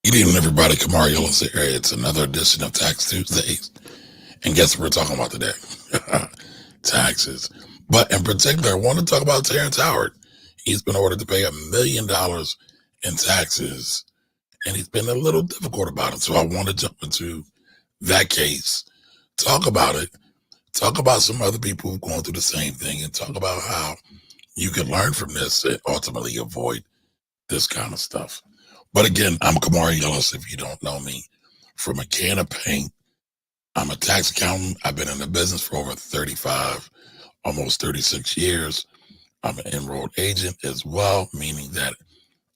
Good evening, everybody. Kamar Yellows here. It's another edition of Tax Tuesdays. And guess what we're talking about today? Taxes. But in particular, I want to talk about Terrence Howard. He's been ordered to pay $1 million in taxes, and he's been a little difficult about it. So I want to jump into that case, talk about it, talk about some other people who've gone through the same thing, and talk about how you can learn from this and ultimately avoid this kind of stuff. But again, I'm Kamari Yellis, if you don't know me, from a can of paint. I'm a tax accountant. I've been in the business for over 35, almost 36 years. I'm an enrolled agent as well, meaning that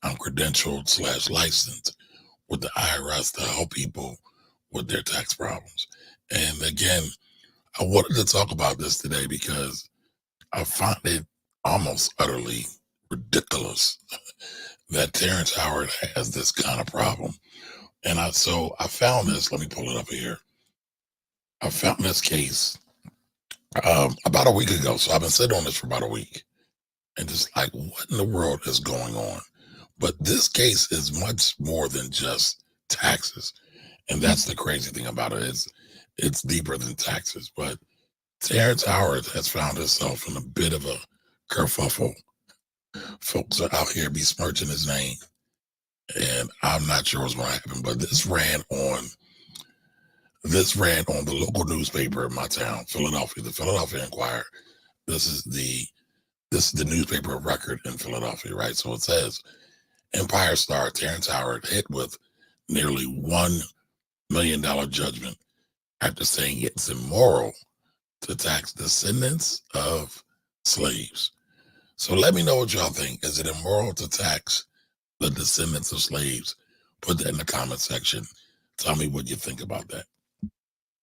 I'm credentialed / licensed with the IRS to help people with their tax problems. And again, I wanted to talk about this today because I find it almost utterly ridiculous that Terrence Howard has this kind of problem. And I found this. Let me pull it up here. I found this case about a week ago. So I've been sitting on this for about a week, and just like, what in the world is going on? But this case is much more than just taxes, and that's the crazy thing about it. It's deeper than taxes. But Terrence Howard has found himself in a bit of a kerfuffle. Folks are out here besmirching his name, and I'm not sure what's going to happen. But this ran on the local newspaper in my town, Philadelphia, the Philadelphia Inquirer. This is the newspaper of record in Philadelphia, right? So it says Empire star Terrence Howard hit with nearly $1 million judgment after saying it's immoral to tax descendants of slaves. So let me know what y'all think. Is it immoral to tax the descendants of slaves? Put that in the comment section. Tell me what you think about that.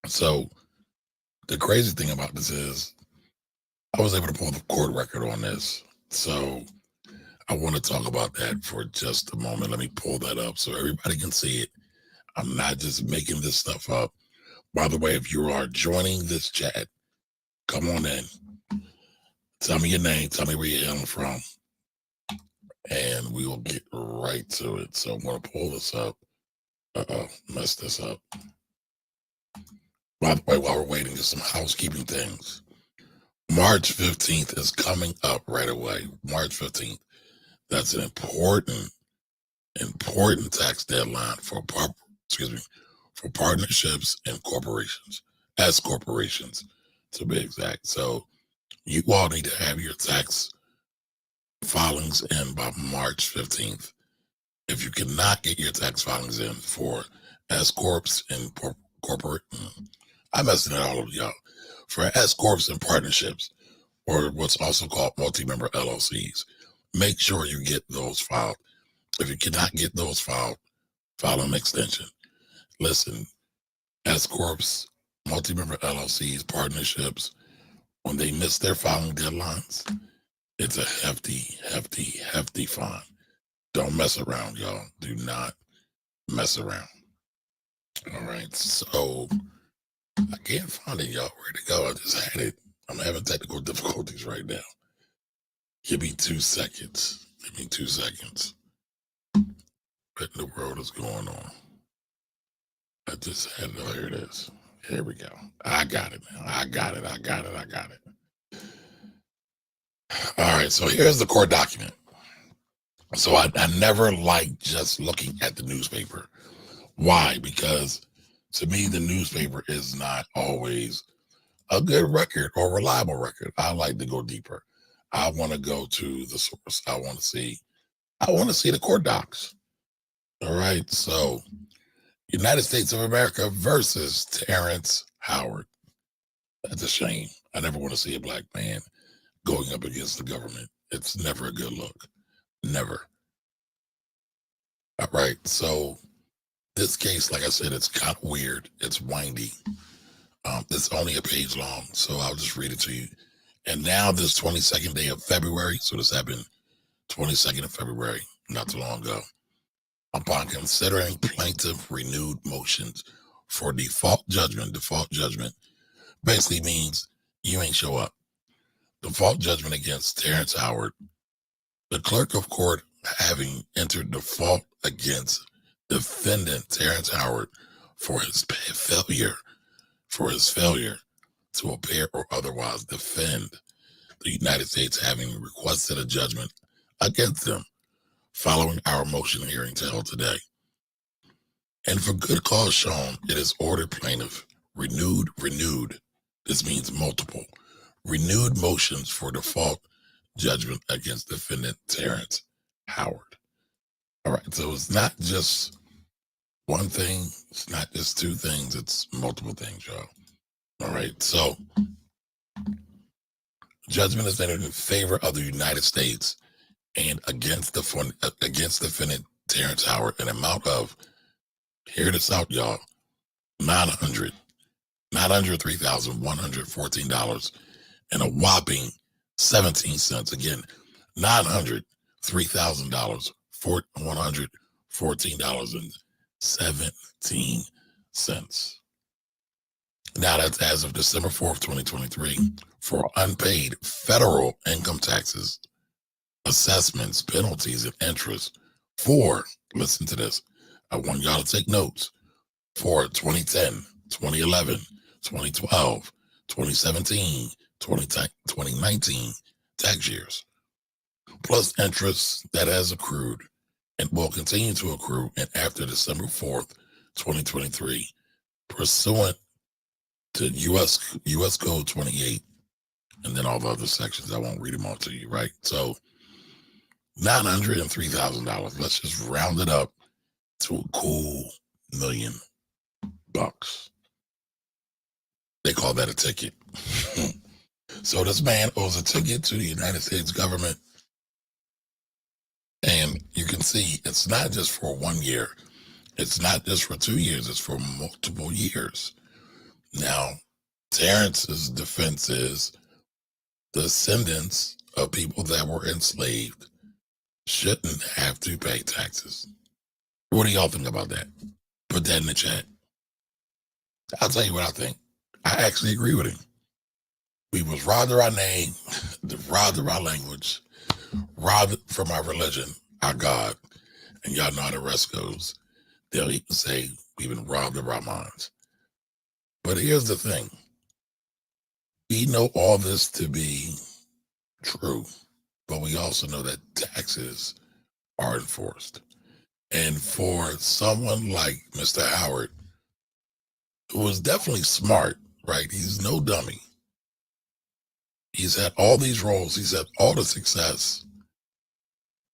So the crazy thing about this is I was able to pull the court record on this. So I want to talk about that for just a moment. Let me pull that up so everybody can see it. I'm not just making this stuff up. By the way, if you are joining this chat, come on in. Tell me your name. Tell me where you're hailing from. And we will get right to it. So I'm going to pull this up. Mess this up. By the way, while we're waiting, there's some housekeeping things. March 15th is coming up right away. March 15th. That's an important tax deadline for partnerships and corporations, S corporations to be exact. So you all need to have your tax filings in by March 15th. If you cannot get your tax filings in for S corps and corporate, I'm messing it all over y'all. For S corps and partnerships, or what's also called multi-member LLCs, make sure you get those filed. If you cannot get those filed, file an extension. Listen, S corps, multi-member LLCs, partnerships, when they miss their filing deadlines, it's a hefty fine. Don't mess around, y'all. Do not mess around. All right. So I can't find it, y'all. Where'd it go? I just had it. I'm having technical difficulties right now. Give me 2 seconds. Give me 2 seconds. What in the world is going on? I just had it. Oh, here it is. Here we go. I got it now. I got it. All right. So here's the court document. So I never like just looking at the newspaper. Why? Because to me, the newspaper is not always a good record or reliable record. I like to go deeper. I want to go to the source. I want to see the court docs. All right. So United States of America versus Terrence Howard. That's a shame. I never want to see a black man going up against the government. It's never a good look. Never. All right. So this case, like I said, it's kind of weird. It's windy. It's only a page long, so I'll just read it to you. And now this 22nd day of February, so this happened 22nd of February, not too long ago. Upon considering plaintiff renewed motions for default judgment basically means you ain't show up. Default judgment against Terrence Howard, the clerk of court having entered default against defendant Terrence Howard for his failure to appear or otherwise defend the United States, having requested a judgment against them following our motion hearing held today. And for good cause shown, it is ordered plaintiff renewed. This means multiple renewed motions for default judgment against defendant Terrence Howard. All right, so it's not just one thing, it's not just two things, it's multiple things, y'all. All right, so judgment is entered in favor of the United States and against defendant Terrence Howard, an amount of, hear this out, y'all, $903,114 and a whopping 17 cents. Again, $903,000 for $114.17. Now that's as of December 4th, 2023, for unpaid federal income taxes, assessments, penalties, and interest for, listen to this, I want y'all to take notes, for 2010, 2011, 2012, 2017, 2019 tax years, plus interest that has accrued and will continue to accrue and after December 4th, 2023, pursuant to U.S. Code 28, and then all the other sections. I won't read them all to you, right? So $903,000. Let's just round it up to a cool $1,000,000. They call that a ticket. So this man owes a ticket to the United States government. And you can see it's not just for 1 year. It's not just for 2 years. It's for multiple years. Now, Terrance's defense is descendants of people that were enslaved shouldn't have to pay taxes. What do y'all think about that? Put that in the chat. I'll tell you what I think. I actually agree with him. We was robbed of our name, robbed of our language, robbed from our religion, our God. And y'all know how the rest goes. They'll even say we've been robbed of our minds. But here's the thing. We know all this to be true, but we also know that taxes are enforced. And for someone like Mr. Howard, who was definitely smart, right? He's no dummy. He's had all these roles. He's had all the success,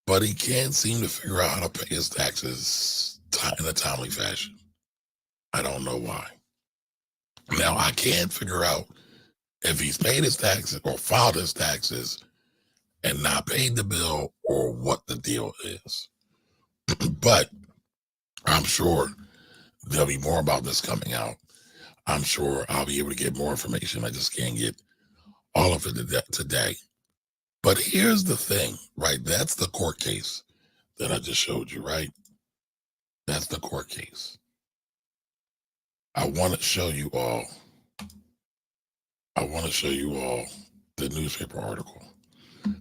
but he can't seem to figure out how to pay his taxes in a timely fashion. I don't know why. Now, I can't figure out if he's paid his taxes or filed his taxes and not paid the bill or what the deal is. But I'm sure there'll be more about this coming out. I'm sure I'll be able to get more information. I just can't get all of it today. But here's the thing, right? That's the court case that I just showed you, right? That's the court case. I want to show you all the newspaper article,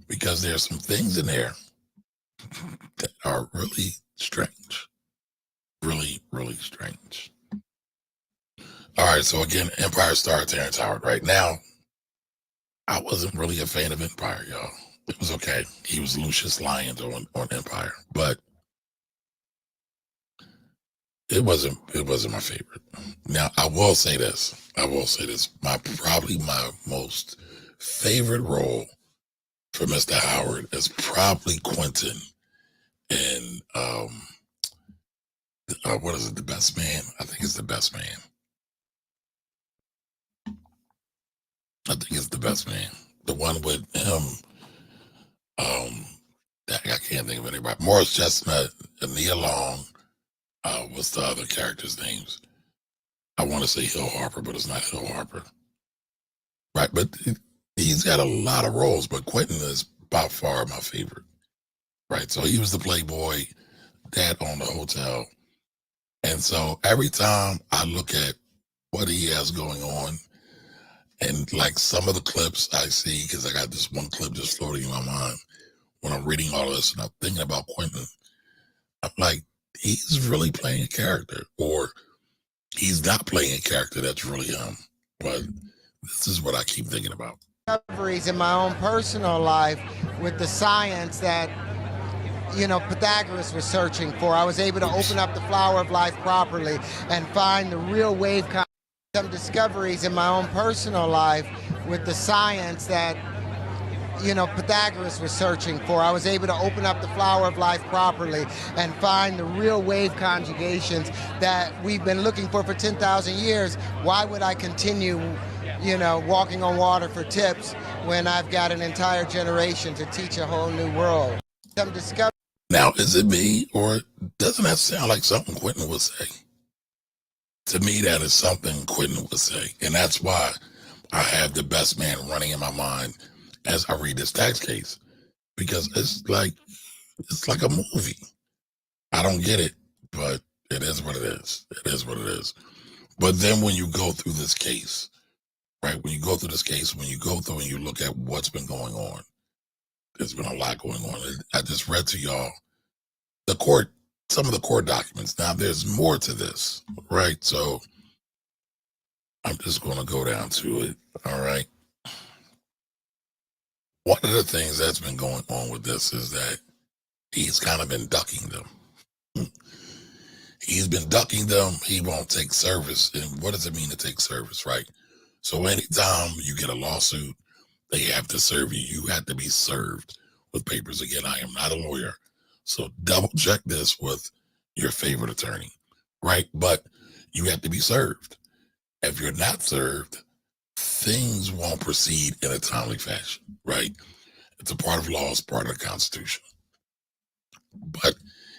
because there's some things in there that are really strange. Really, really strange. All right, so again, Empire star Terrence Howard. Right now, I wasn't really a fan of Empire, y'all. It was okay. He was Lucius Lyons on Empire, but it wasn't my favorite. Now, I will say this. Probably my most favorite role for Mr. Howard is probably Quentin in what is it, The Best Man? I think it's The Best Man. I think it's The Best Man. The one with him, I can't think of anybody. Morris Chestnut, Nia Long, what's the other characters' names? I want to say Hill Harper, but it's not Hill Harper. Right, but he's got a lot of roles, but Quentin is by far my favorite. Right, so he was the playboy, dad owned the hotel. And so every time I look at what he has going on, and like some of the clips I see, because I got this one clip just floating in my mind when I'm reading all this and I'm thinking about Quentin, I'm like, he's really playing a character, or he's not playing a character that's really him. But this is what I keep thinking about. Discoveries in my own personal life with the science that Pythagoras was searching for. I was able to open up the flower of life properly and find the real wave. Some discoveries in my own personal life with the science that Pythagoras was searching for. I was able to open up the flower of life properly and find the real wave conjugations that we've been looking for 10,000 years. Why would I continue, walking on water for tips when I've got an entire generation to teach a whole new world? Some discovery. Now, is it me, or doesn't that sound like something Quentin would say? To me, that is something Quentin would say. And that's why I have the best man running in my mind as I read this tax case. Because it's like a movie. I don't get it, but it is what it is. It is what it is. But then when you go through this case, right, when you go through and you look at what's been going on, there's been a lot going on. I just read to y'all some of the court documents. Now, there's more to this, right? So I'm just going to go down to it, all right? One of the things that's been going on with this is that he's kind of been ducking them. He's been ducking them. He won't take service. And what does it mean to take service, right? So anytime you get a lawsuit, they have to serve you. You have to be served with papers. Again, I am not a lawyer, so double check this with your favorite attorney, right? But you have to be served. If you're not served, things won't proceed in a timely fashion, right? It's a part of law, it's part of the Constitution. But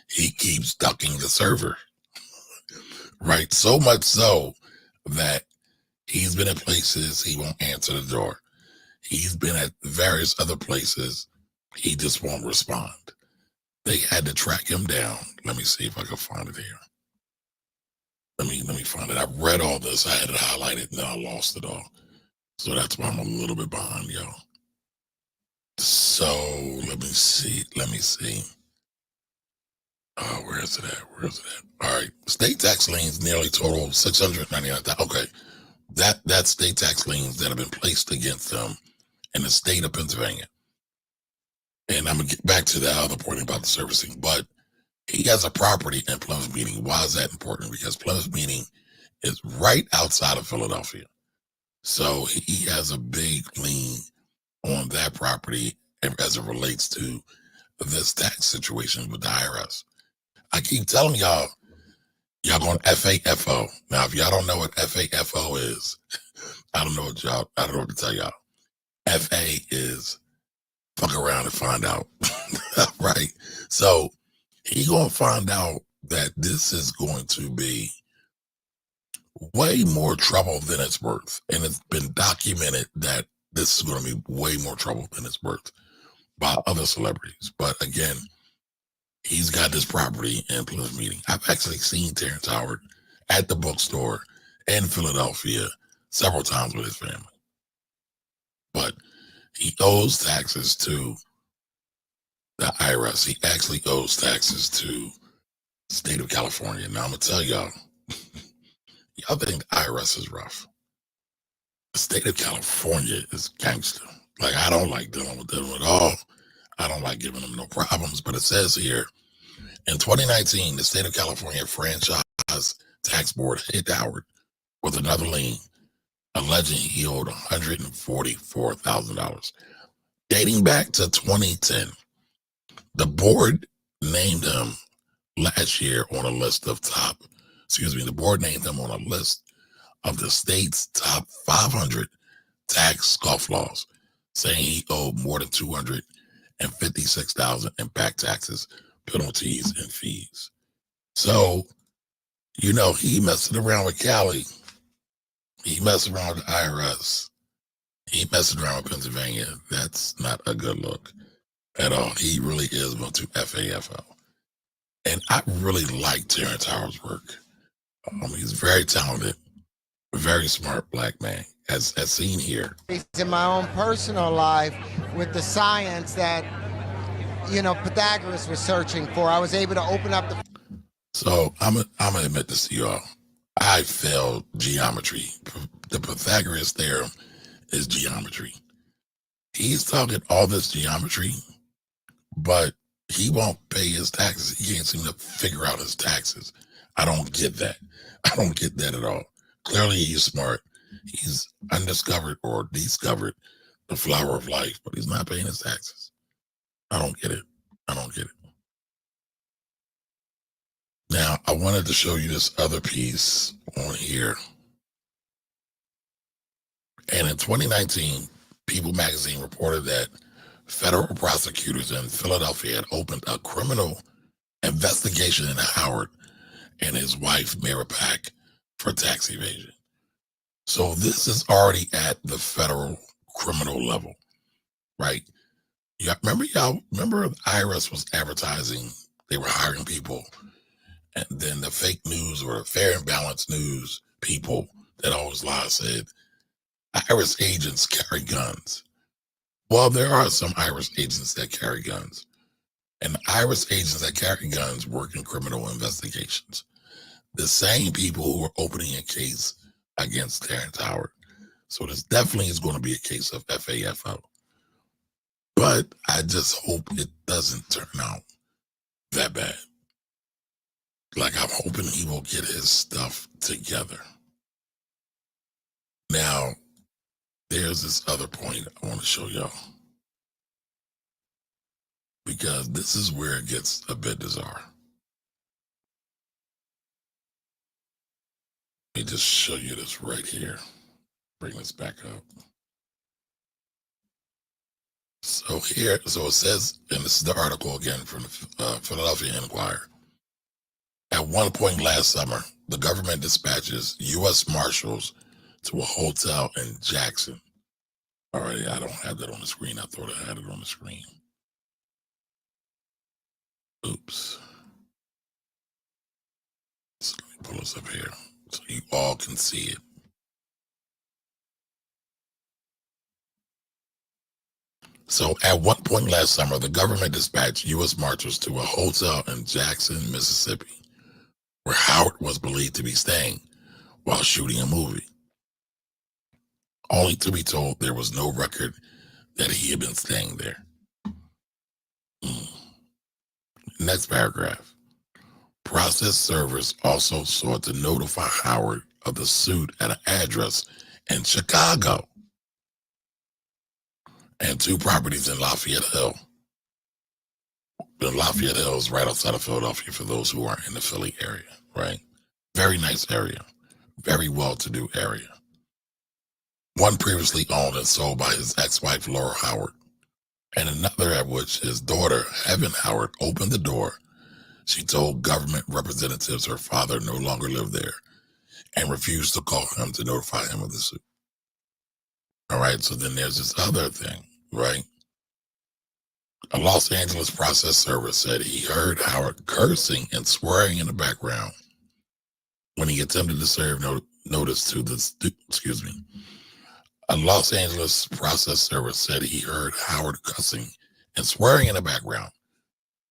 he keeps ducking the server, right? So much so that he's been at places he won't answer the door. He's been at various other places. He just won't respond. They had to track him down. Let me see if I can find it here. Let me find it. I read all this. I had it highlighted, and then I lost it all. So that's why I'm a little bit behind, y'all. So let me see. Oh, where is it at? All right. State tax liens nearly total $699,000. Okay. That's state tax liens that have been placed against them in the state of Pennsylvania. And I'm going to get back to the other point about the servicing, but he has a property in Plymouth Meeting. Why is that important? Because Plymouth Meeting is right outside of Philadelphia. So he has a big lien on that property as it relates to this tax situation with the IRS. I keep telling y'all going FAFO. Now, if y'all don't know what FAFO is, I don't know what to tell y'all. FA is fuck around and find out, right? So he gonna find out that this is going to be way more trouble than it's worth. And it's been documented that this is going to be way more trouble than it's worth by other celebrities. But again, he's got this property in Plymouth Meeting. I've actually seen Terrence Howard at the bookstore in Philadelphia several times with his family. But he owes taxes to the IRS. He actually owes taxes to the state of California. Now, I'm going to tell y'all, y'all think the IRS is rough. The state of California is gangster. Like, I don't like dealing with them at all. I don't like giving them no problems. But it says here, in 2019, the state of California Franchise Tax Board hit Howard with another lien, alleging he owed $144,000. Dating back to 2010, the board named him last year on a list of the board named him on a list of the state's top 500 tax scofflaws, saying he owed more than $256,000 in back taxes, penalties, and fees. So, he messing around with Cali. He messing around with the IRS. He messing around with Pennsylvania. That's not a good look at all. He really is going to FAFO. And I really like Terrence Howard's work. He's very talented, very smart black man, as seen here. In my own personal life with the science that, Pythagoras was searching for, I was able to open up the... So I'm gonna admit this to y'all. I failed geometry. The Pythagoras theorem is geometry. He's talking all this geometry, but he won't pay his taxes. He can't seem to figure out his taxes. I don't get that. I don't get that at all. Clearly, he's smart. He's undiscovered or discovered the flower of life, but he's not paying his taxes. I don't get it. I don't get it. Now, I wanted to show you this other piece on here. And in 2019, People magazine reported that federal prosecutors in Philadelphia had opened a criminal investigation into Howard and his wife, Mary Pack, for tax evasion. So this is already at the federal criminal level, right? Yeah, remember the IRS was advertising, they were hiring people, and then the fake news or the fair and balanced news people that always lie said IRS agents carry guns. Well, there are some IRS agents that carry guns, and the IRS agents that carry guns work in criminal investigations. The same people who are opening a case against Terrence Howard. So this definitely is going to be a case of FAFO. But I just hope it doesn't turn out that bad. Like, I'm hoping he will get his stuff together. Now, there's this other point I want to show y'all, because this is where it gets a bit bizarre. Let me just show you this right here. Bring this back up. So it says, and this is the article again from the Philadelphia Inquirer. At one point last summer, the government dispatches U.S. Marshals to a hotel in Jackson. All right, I don't have that on the screen. I thought I had it on the screen. Oops. So let me pull this up here so you all can see it. So at one point last summer, the government dispatched U.S. Marshals to a hotel in Jackson, Mississippi, where Howard was believed to be staying while shooting a movie, only to be told there was no record that he had been staying there. Next paragraph. Process servers also sought to notify Howard of the suit at an address in Chicago and two properties in Lafayette Hill. The Lafayette Hill is right outside of Philadelphia for those who aren't in the Philly area, right? Very nice area, very well-to-do area. One previously owned and sold by his ex-wife, Laura Howard, and another at which his daughter, Heaven Howard, opened the door. She told government representatives her father no longer lived there and refused to call him to notify him of the suit. All right, so then there's this other thing, right? A Los Angeles process server said he heard Howard cursing and swearing in the background when he attempted to serve notice to this, A Los Angeles process server said he heard Howard cussing and swearing in the background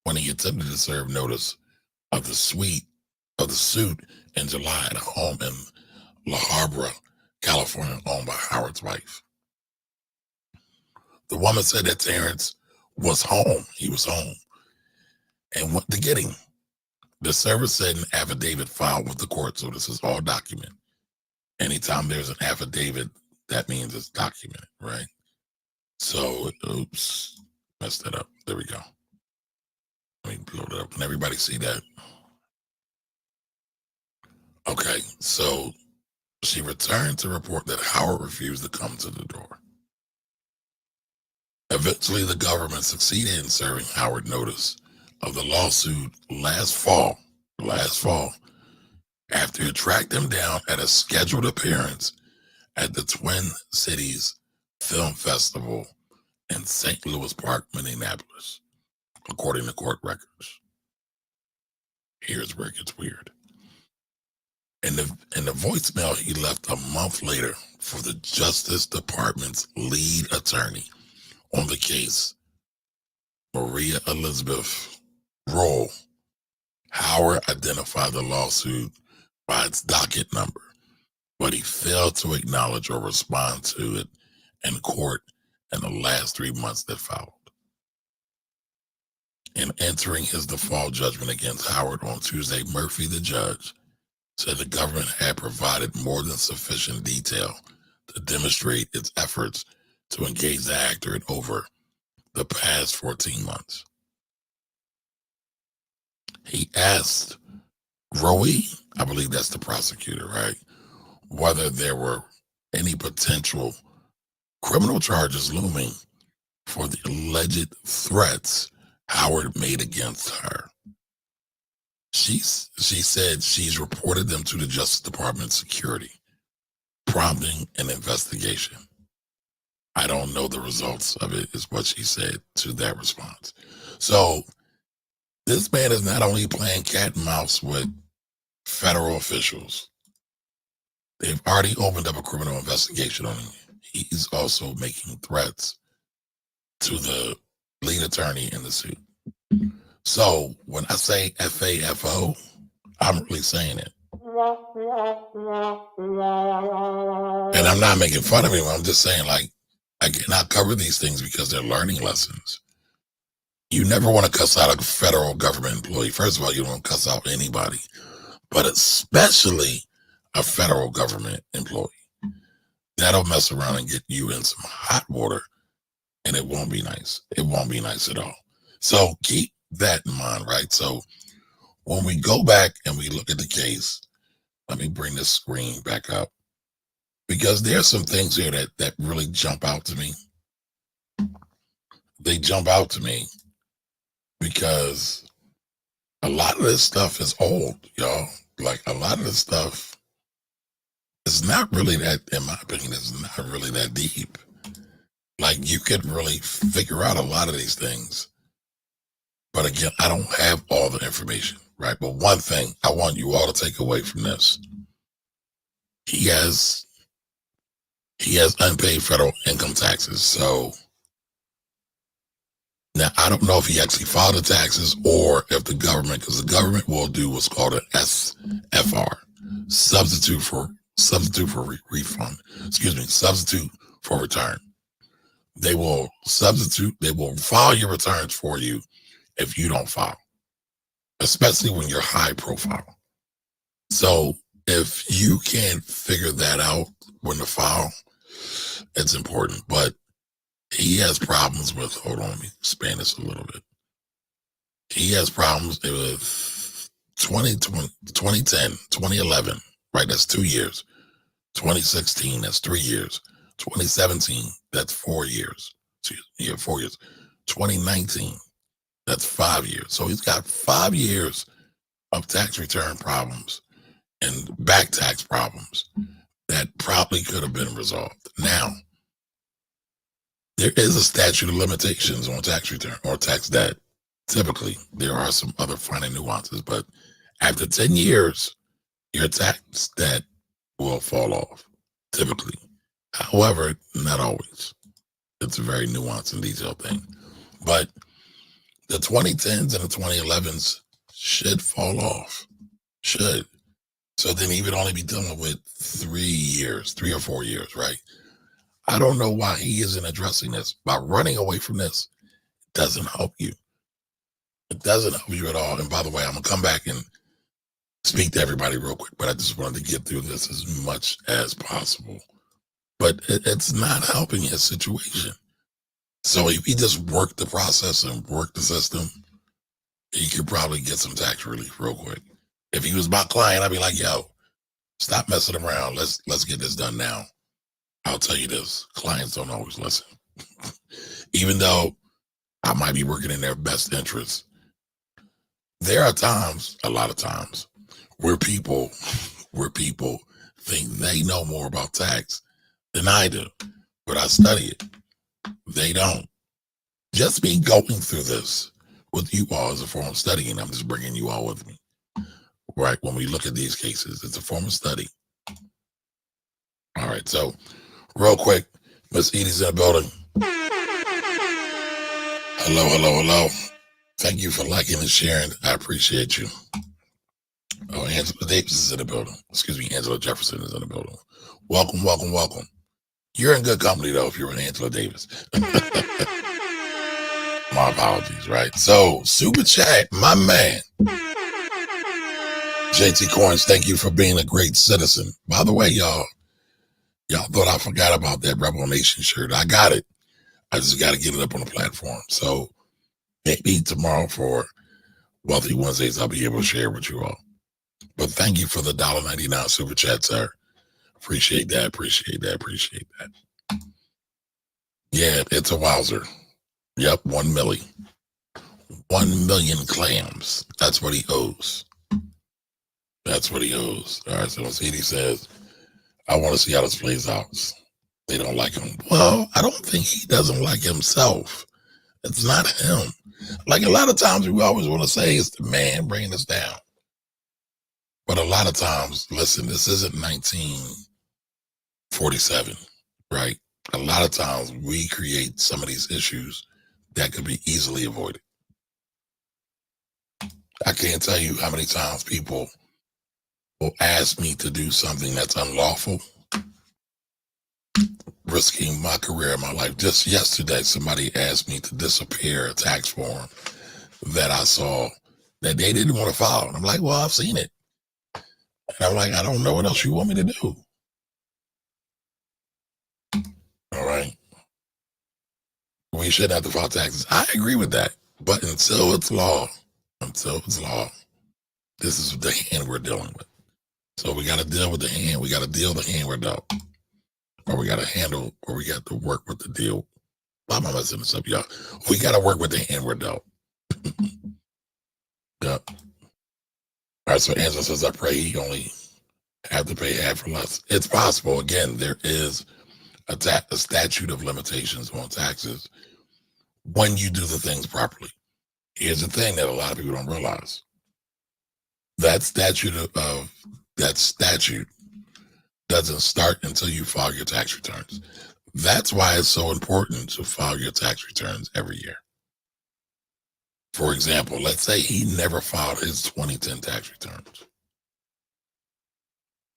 when he attempted to serve notice of the suit in July at a home in La Habra, California, owned by Howard's wife. The woman said that Terrance was home. He was home and went to get him. The server said an affidavit filed with the court. So this is all document. Anytime there's an affidavit, that means it's documented, right? So, oops, messed that up. There we go. Let me load it up. Can everybody see that? Okay, so she returned to report that Howard refused to come to the door. Eventually, the government succeeded in serving Howard notice of the lawsuit last fall, after it tracked him down at a scheduled appearance at the Twin Cities Film Festival in St. Louis Park, Minneapolis, according to court records. Here's where it gets weird. In the voicemail he left a month later for the Justice Department's lead attorney on the case, Maria Elizabeth Roll, Howard identified the lawsuit by its docket number, but he failed to acknowledge or respond to it in court in the last 3 months that followed. In entering his default judgment against Howard on Tuesday, Murphy, the judge, said the government had provided more than sufficient detail to demonstrate its efforts to engage the actor in over the past 14 months. He asked Roe, I believe that's the prosecutor, right, whether there were any potential criminal charges looming for the alleged threats Howard made against her. She said she's reported them to the Justice Department security, prompting an investigation. I don't know the results of it, is what she said to that response. So this man is not only playing cat and mouse with federal officials, they've already opened up a criminal investigation on him. He's also making threats to the lead attorney in the suit. So when I say FAFO, I'm really saying it. And I'm not making fun of him. I'm just saying, like, I cannot cover these things because they're learning lessons. You never want to cuss out a federal government employee. First of all, you don't cuss out anybody, but especially a federal government employee. That'll mess around and get you in some hot water, and it won't be nice. It won't be nice at all. So keep that in mind, right? So when we go back and we look at the case, let me bring this screen back up, because there's some things here that really jump out to me. They jump out to me because a lot of this stuff is old, y'all. Like, a lot of this stuff is not really that, in my opinion, it's not really that deep. Like, you could really figure out a lot of these things. But again, I don't have all the information, right? But one thing I want you all to take away from this: he has unpaid federal income taxes. So now I don't know if he actually filed the taxes or if the government, because the government will do what's called an SFR, substitute for refund. Substitute for return. They will file your returns for you if you don't file, especially when you're high profile. So if you can't figure that out when to file, it's important. But he has problems with, hold on, let me expand this a little bit. He has problems with 2010, 2011, right? That's 2 years. 2016, that's 3 years. 2017, that's 4 years. 4 years. 2019, that's 5 years. So he's got 5 years of tax return problems and back tax problems that probably could have been resolved. Now, there is a statute of limitations on tax return or tax debt. Typically, there are some other finer nuances, but after 10 years, your tax debt will fall off, typically. However, not always. It's a very nuanced and detailed thing. But the 2010s and the 2011s should fall off. Should. So then he would only be dealing with 3 or 4 years, right? I don't know why he isn't addressing this. By running away from this, it doesn't help you. It doesn't help you at all. And by the way, I'm going to come back and speak to everybody real quick, but I just wanted to get through this as much as possible. But it's not helping his situation. So if he just worked the process and worked the system, he could probably get some tax relief real quick. If he was my client, I'd be like, yo, stop messing around. Let's get this done now. I'll tell you this, clients don't always listen. Even though I might be working in their best interest, there are times, a lot of times, where people think they know more about tax than I do, but I study it. They don't. Just me going through this with you all is a form of studying. I'm just bringing you all with me, right? When we look at these cases, it's a form of study. All right, so real quick, Miss Edie's in the building. Hello. Thank you for liking and sharing. I appreciate you. Oh, Angela Davis is in the building. Excuse me, Angela Jefferson is in the building. Welcome, welcome, welcome. You're in good company, though, if you're with Angela Davis. My apologies, right? So, super chat, my man. JT Coins, thank you for being a great citizen. By the way, y'all thought I forgot about that Rebel Nation shirt. I got it. I just got to get it up on the platform. So, maybe tomorrow for Wealthy Wednesdays, I'll be able to share with you all. But thank you for the $1.99 super chat, sir. Appreciate that. Appreciate that. Appreciate that. Yeah, it's a wowzer. Yep, 1 million. 1 million clams. That's what he owes. That's what he owes. All right, so CD says, I want to see how this plays out. They don't like him. Well, I don't think he doesn't like himself. It's not him. Like a lot of times we always want to say it's the man bringing us down. But a lot of times, listen, this isn't 1947, right? A lot of times we create some of these issues that could be easily avoided. I can't tell you how many times people will ask me to do something that's unlawful, risking my career and my life. Just yesterday, somebody asked me to disappear a tax form that I saw that they didn't want to file. And I'm like, well, I've seen it. And I'm like, I don't know what else you want me to do. All right. We shouldn't have to file taxes. I agree with that. But until it's law, this is the hand we're dealing with. So we got to deal with the hand. We got to deal the hand we're dealt. Or we got to handle, or we got to work with the deal. Why am I messing this up, y'all? We got to work with the hand we're dealt. Yep. All right, so Angela says, I pray he only have to pay half or less. It's possible. Again, there is a statute of limitations on taxes when you do the things properly. Here's the thing that a lot of people don't realize. That statute doesn't start until you file your tax returns. That's why it's so important to file your tax returns every year. For example, let's say he never filed his 2010 tax returns.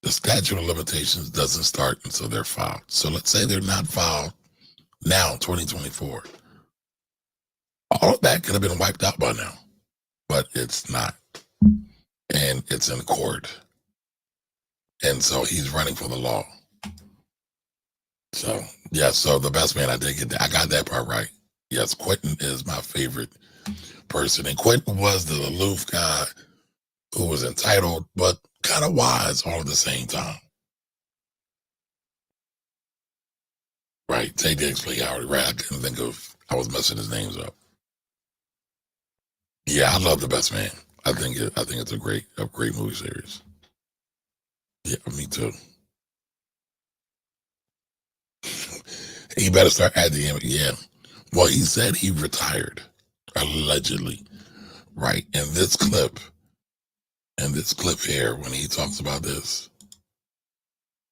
The statute of limitations doesn't start until they're filed. So let's say they're not filed now, 2024. All of that could have been wiped out by now, but it's not. And it's in court. And so he's running for the law. So, yeah, so the best man, I did get that. I got that part right. Yes, Quentin is my favorite person. And Quentin was the aloof guy who was entitled, but kind of wise all at the same time. Right, Tay Diggs played Howrd. Right, I couldn't think of, I was messing his names up. Yeah, I love The Best Man. I think it's a great movie series. Yeah, me too. He better start at the end. Yeah. Well, he said he retired, allegedly. Right. And this clip here, when he talks about this.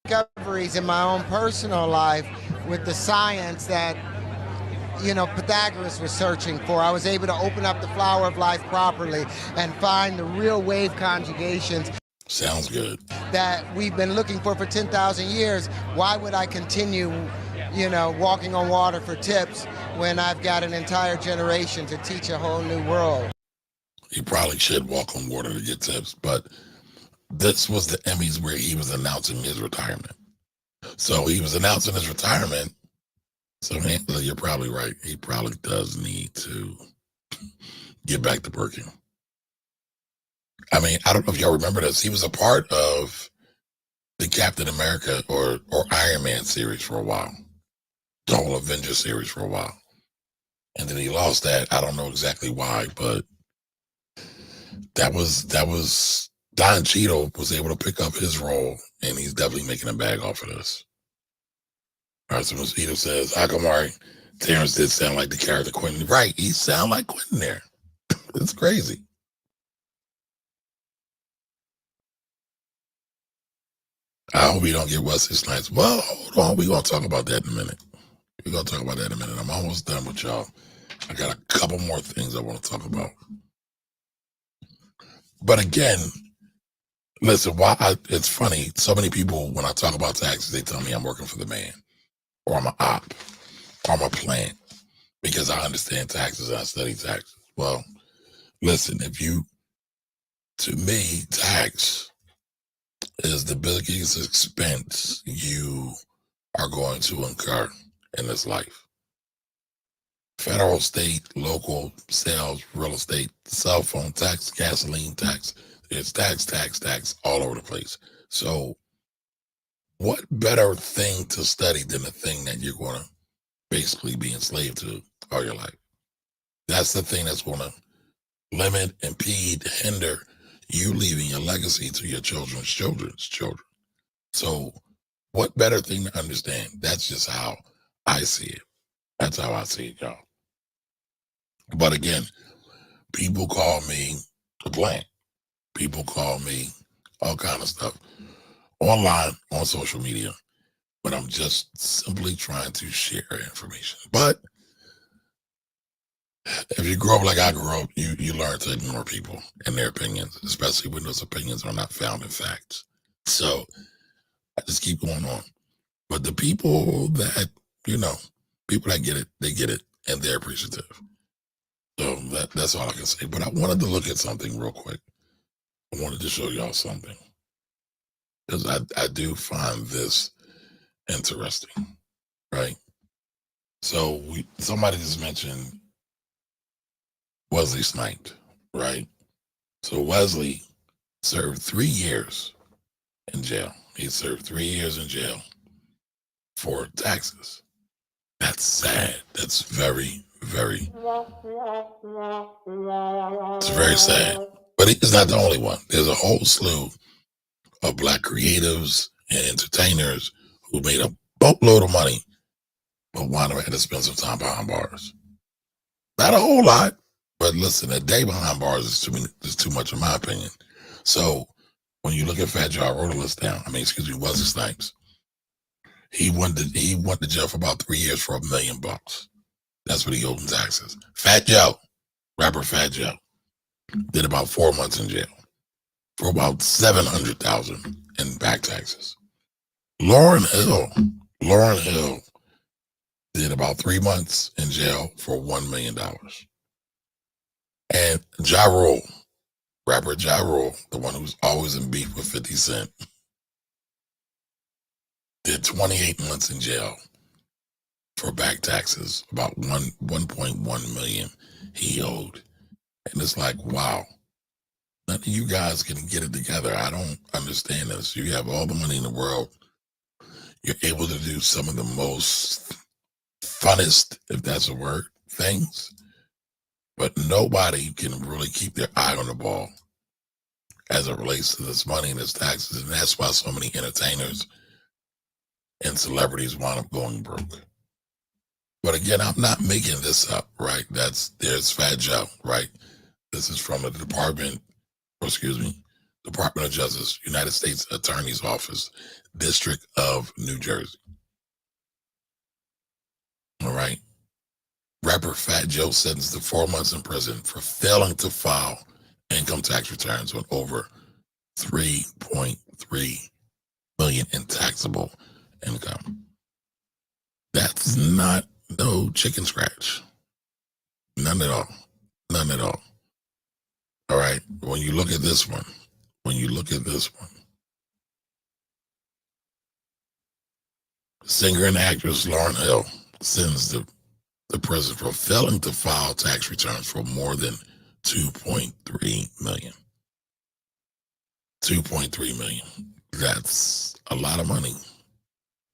Discoveries in my own personal life with the science that, Pythagoras was searching for. I was able to open up the flower of life properly and find the real wave conjugations. Sounds good. That we've been looking for 10,000 years. Why would I continue, walking on water for tips when I've got an entire generation to teach a whole new world? He probably should walk on water to get tips, but this was the Emmys where he was announcing his retirement. So he was announcing his retirement. So Angela, you're probably right. He probably does need to get back to working. I mean, I don't know if y'all remember this. He was a part of the Captain America or Iron Man series for a while. The whole Avengers series for a while. And then he lost that. I don't know exactly why, but that was Don Cheadle was able to pick up his role, and he's definitely making a bag off of this. All right, so Mosquito says, Akamari, Terrence did sound like the character Quentin. Right, he sound like Quentin there. It's crazy. I hope we don't get Wesley Snipes. Well, hold on. We're going to talk about that in a minute. I'm almost done with y'all. I got a couple more things I want to talk about. But again, listen, it's funny. So many people, when I talk about taxes, they tell me I'm working for the man, or I'm an op, or I'm a plant, because I understand taxes and I study taxes. Well, listen, to me, tax is the biggest expense you are going to incur in this life. Federal, state, local, sales, real estate, cell phone tax, gasoline tax. It's tax all over the place. So what better thing to study than the thing that you're going to basically be enslaved to all your life? That's the thing that's going to limit, impede, hinder you leaving your legacy to your children's children. So what better thing to understand? That's just how I see it. That's how I see it, y'all. But again, people call me a plant. People call me all kind of stuff online, on social media, but I'm just simply trying to share information. But if you grow up like I grew up, you learn to ignore people and their opinions, especially when those opinions are not found in facts. So I just keep going on. But the people that, people that get it, they get it, and they're appreciative. So that's all I can say. But I wanted to look at something real quick. I wanted to show y'all something, because I do find this interesting, right? So somebody just mentioned Wesley Snipes, right? So Wesley served 3 years in jail. He served 3 years in jail for taxes. That's sad. That's very, very, it's very sad. But he's not the only one. There's a whole slew of Black creatives and entertainers who made a boatload of money, but wound up having to spend some time behind bars. Not a whole lot, but listen, a day behind bars is too much, in my opinion. So when you look at Fat Joe, I wrote a list down. Wesley Snipes. He went to jail for about 3 years for $1 million. That's what he owed in taxes. Fat Joe, rapper Fat Joe, did about 4 months in jail for about $700,000 in back taxes. Lauryn Hill did about 3 months in jail for $1 million. And Ja Rule, rapper Ja Rule, the one who's always in beef with 50 Cent, did 28 months in jail for back taxes, about 1.1 million he owed. And it's like, wow, none of you guys can get it together. I don't understand this. You have all the money in the world. You're able to do some of the most funnest, if that's a word, things, but nobody can really keep their eye on the ball as it relates to this money and this taxes. And that's why so many entertainers and celebrities wind up going broke. But again, I'm not making this up, right? There's Fat Joe, right? This is from the Department of Justice, United States Attorney's Office, District of New Jersey. All right. Rapper Fat Joe sentenced to 4 months in prison for failing to file income tax returns on over 3.3 million in taxable income. That's not no chicken scratch. None at all. None at all. All right. When you look at this one, singer and actress Lauryn Hill sentenced the prison for failing to file tax returns for more than 2.3 million. 2.3 million. That's a lot of money.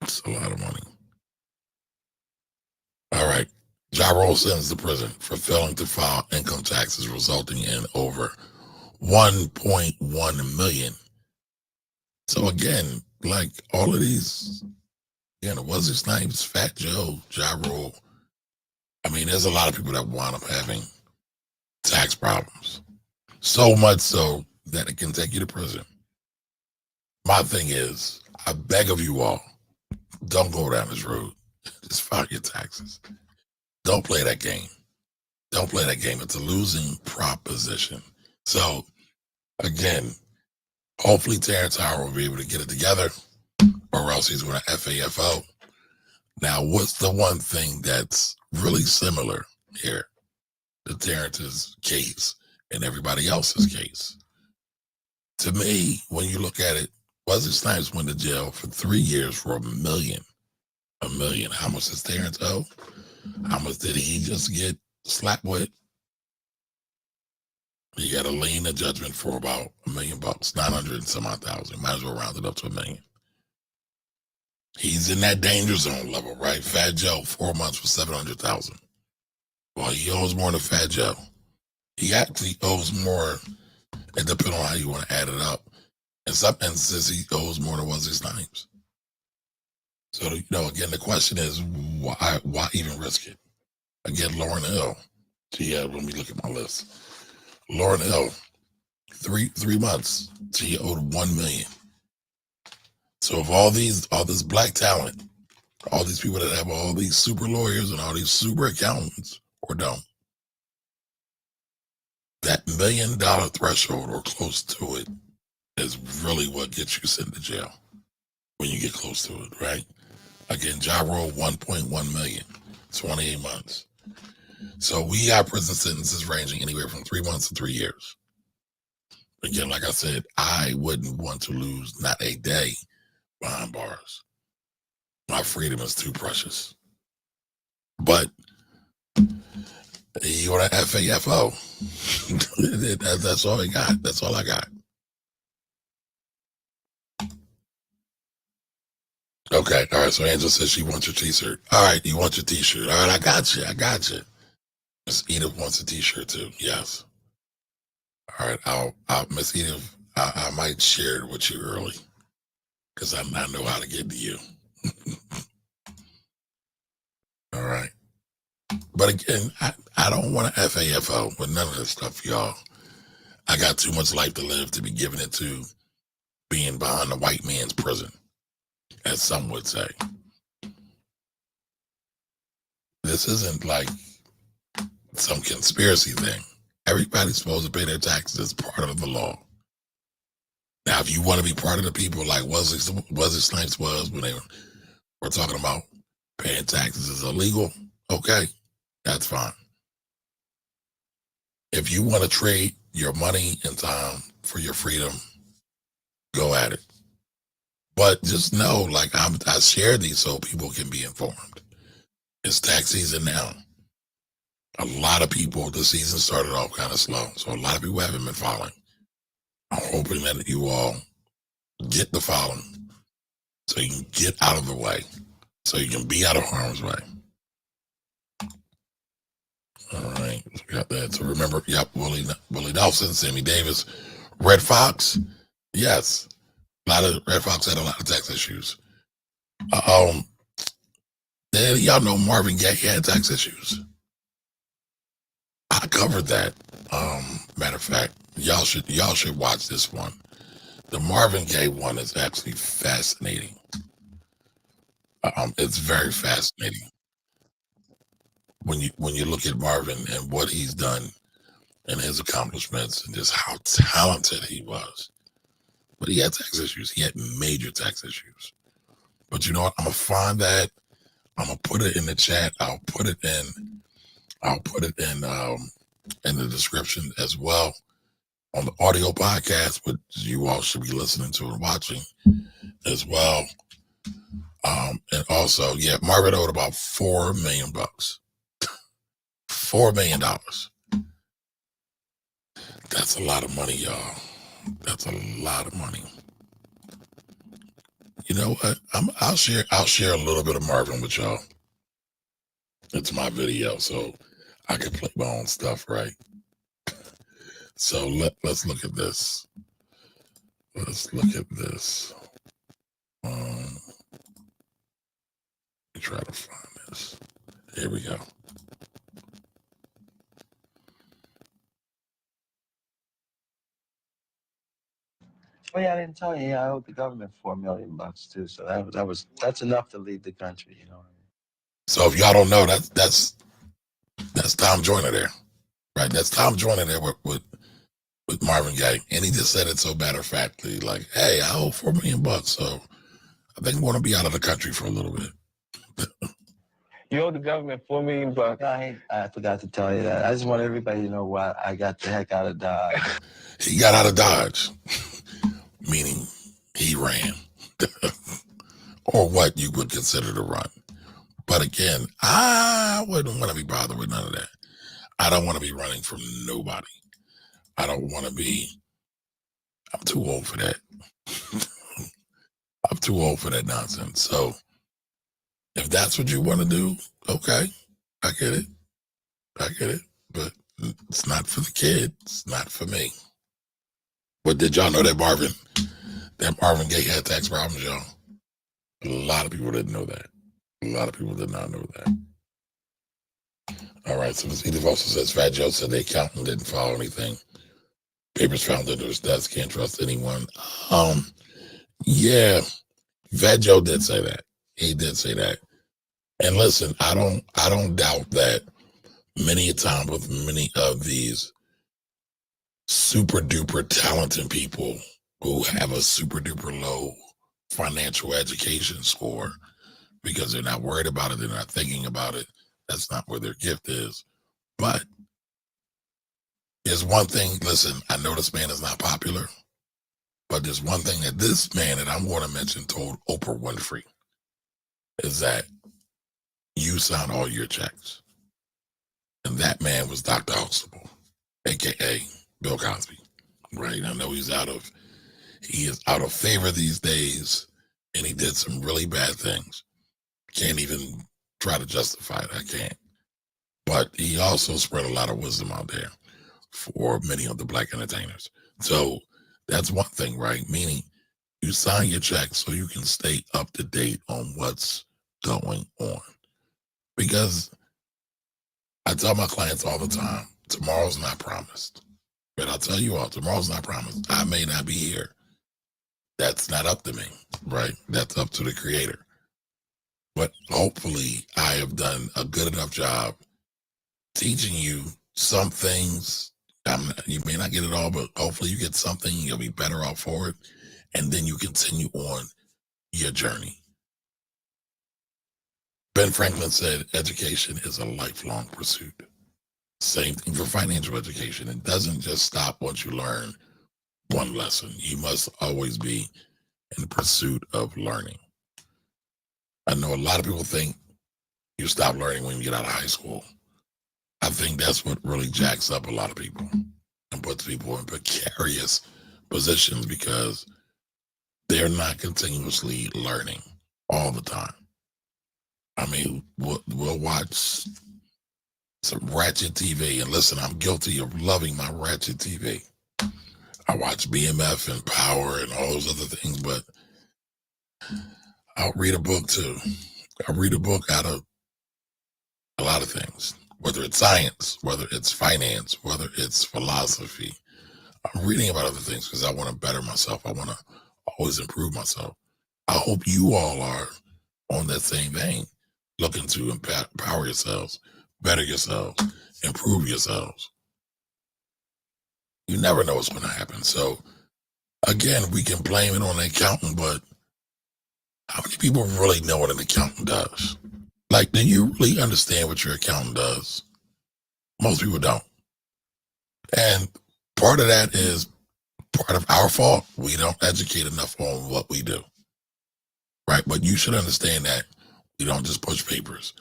It's a lot of money. All right. Ja Rule sentenced to prison for failing to file income taxes, resulting in over 1.1 million. So again, like all of these, Wesley Snipes, Fat Joe, Ja Rule. There's a lot of people that wind up having tax problems. So much so that it can take you to prison. My thing is, I beg of you all, don't go down this road. Just file your taxes. Don't play that game. Don't play that game. It's a losing proposition. So again, hopefully Terrence Howard will be able to get it together, or else he's going to FAFO. Now, what's the one thing that's really similar here to Terrence's case and everybody else's case? To me, when you look at it, Wesley Snipes went to jail for 3 years for $1 million. $1 million. How much does Terrence owe? How much did he just get slapped with? He got a lien of judgment for about $1 million, 900 and some odd thousand. Might as well round it up to $1 million. He's in that danger zone level, right? Fat Joe, 4 months for 700,000. Well, he owes more than Fat Joe. He actually owes more, it depends on how you want to add it up. In some instances, he owes more than Wesley Snipes. So, again, the question is, why even risk it? Again, Lauren Hill. Let me look at my list. Lauren Hill, 3 months. She owed $1 million. So if all this black talent, all these people that have all these super lawyers and all these super accountants, or don't, that $1 million threshold or close to it is really what gets you sent to jail when you get close to it, right? Again, Ja Rule, 1.1 million, 28 months. So we have prison sentences ranging anywhere from 3 months to 3 years. Again, like I said, I wouldn't want to lose not a day behind bars. My freedom is too precious. But you want to FAFO. That's all I got. That's all I got. Okay, all right, so Angela says she wants your t-shirt. All right, you want your t-shirt. All right, I got you. Miss Edith wants a t-shirt too, yes. All right, I'll Miss Edith, I might share it with you early because I know how to get to you. All right. But again, I don't want to FAFO with none of this stuff, y'all. I got too much life to live to be giving it to being behind the white man's prison, as some would say. This isn't like some conspiracy thing. Everybody's supposed to pay their taxes as part of the law. Now, if you want to be part of the people like Wesley Snipes was when they were talking about paying taxes is illegal, okay, that's fine. If you want to trade your money and time for your freedom, go at it. But just know, like I share these so people can be informed. It's tax season now. A lot of people, the season started off kind of slow, so a lot of people haven't been following. I'm hoping that you all get the following so you can get out of the way, so you can be out of harm's way. All right, got that. So remember, yep, Willie Nelson, Sammy Davis, Red Fox, yes. Red Fox had a lot of tax issues. Then y'all know Marvin Gaye had tax issues. I covered that. Matter of fact, y'all should watch this one. The Marvin Gaye one is actually fascinating. It's very fascinating when you look at Marvin and what he's done and his accomplishments and just how talented he was. But he had tax issues. He had major tax issues. But you know what? I'm gonna find that. I'm gonna put it in the chat. I'll put it in the description as well on the audio podcast, which you all should be listening to and watching as well. And also, yeah, Marvin owed about $4 million. $4 million. That's a lot of money, y'all. That's a lot of money. You know what? I'll share a little bit of Marvin with y'all. It's my video, so I can play my own stuff, right? So let's look at this. Let's look at this. Let me try to find this. Here we go. Oh yeah, I didn't tell you. Yeah, I owed the government $4 million too. So that's enough to leave the country. You know. So if y'all don't know, that's Tom Joyner there. right? That's Tom Joyner there with Marvin Gaye, and he just said it so matter of factly, like, "Hey, I owe $4 million, so I think I'm going to be out of the country for a little bit." You owe the government $4 million. I forgot to tell you that. I just want everybody to know why I got the heck out of Dodge. He got out of Dodge, meaning he ran, or what you would consider to run. But again, I wouldn't want to be bothered with none of that. I don't want to be running from nobody. I don't want to be. I'm too old for that. I'm too old for that nonsense. So if that's what you want to do, okay, I get it. I get it. But it's not for the kid. It's not for me. But did y'all know that Marvin Gaye had tax problems, y'all? A lot of people didn't know that. A lot of people did not know that. All right, so Ms. Edith also says Fat Joe said the accountant didn't follow anything. Papers found under his desk, can't trust anyone. Yeah, Fat Joe did say that. He did say that. And listen, I don't doubt that many a time with many of these super duper talented people who have a super duper low financial education score because they're not worried about it, they're not thinking about it. That's not where their gift is. But there's one thing, listen, I know this man is not popular, but there's one thing that this man that I'm going to mention told Oprah Winfrey is that you sign all your checks. And that man was Dr. Huxtable, aka Bill Cosby. Right? I know he is out of favor these days, and he did some really bad things. Can't even try to justify it. I can't. But he also spread a lot of wisdom out there for many of the Black entertainers. So that's one thing, right? Meaning you sign your check so you can stay up to date on what's going on. Because I tell my clients all the time, tomorrow's not promised. But I'll tell you all, tomorrow's not promised. I may not be here. That's not up to me, right? That's up to the creator. But hopefully I have done a good enough job teaching you some things. You may not get it all, but hopefully you get something. You'll be better off for it. And then you continue on your journey. Ben Franklin said education is a lifelong pursuit. Same thing for financial education. It doesn't just stop once you learn one lesson. You must always be in pursuit of learning. I know a lot of people think you stop learning when you get out of high school. I think that's what really jacks up a lot of people and puts people in precarious positions because they're not continuously learning all the time. I mean, we'll watch some ratchet TV, and listen, I'm guilty of loving my ratchet TV. I watch BMF and Power and all those other things, but I'll read a book too. I read a book out of a lot of things, whether it's science, whether it's finance, whether it's philosophy. I'm reading about other things because I want to better myself. I want to always improve myself. I hope you all are on that same vein, looking to empower yourselves, better yourselves, improve yourselves. You never know what's going to happen. So again, we can blame it on the accountant, but how many people really know what an accountant does? Like, do you really understand what your accountant does? Most people don't. And part of that is part of our fault. We don't educate enough on what we do. Right? But you should understand that we don't just push papers.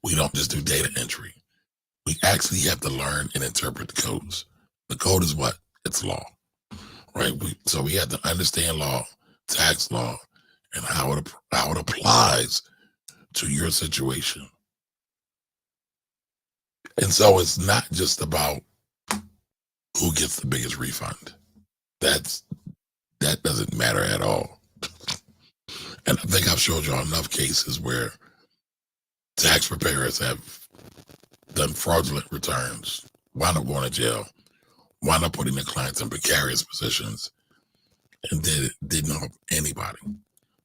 We don't just do data entry. We actually have to learn and interpret the codes. The code is what? It's law. Right? So we have to understand law, tax law, and how it applies to your situation. And so it's not just about who gets the biggest refund. That doesn't matter at all. And I think I've showed y'all enough cases where tax preparers have done fraudulent returns, wound up going to jail, wound up putting their clients in precarious positions, and didn't help anybody.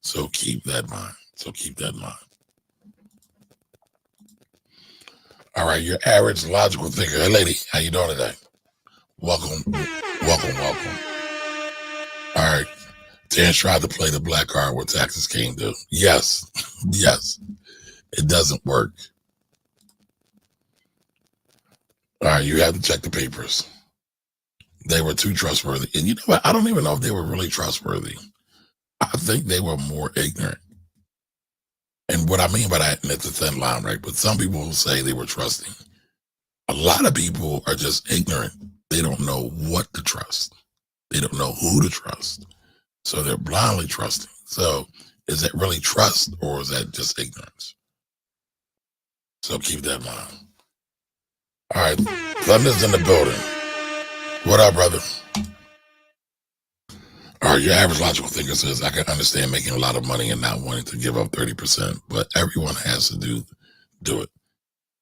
So keep that in mind. All right, your average logical thinker. Hey, lady, how you doing today? Welcome, welcome, welcome. All right, Terrence tried to play the black card where taxes came due. Yes, yes, it doesn't work. All right, you have to check the papers. They were too trustworthy. And you know what? I don't even know if they were really trustworthy. I think they were more ignorant. And what I mean by that, and it's a thin line, right? But some people will say they were trusting. A lot of people are just ignorant. They don't know what to trust. They don't know who to trust. So they're blindly trusting. So is that really trust or is that just ignorance? So keep that in mind. All right. Thunder's in the building. What up, brother? All right, your average logical thinker says, I can understand making a lot of money and not wanting to give up 30%, but everyone has to do it.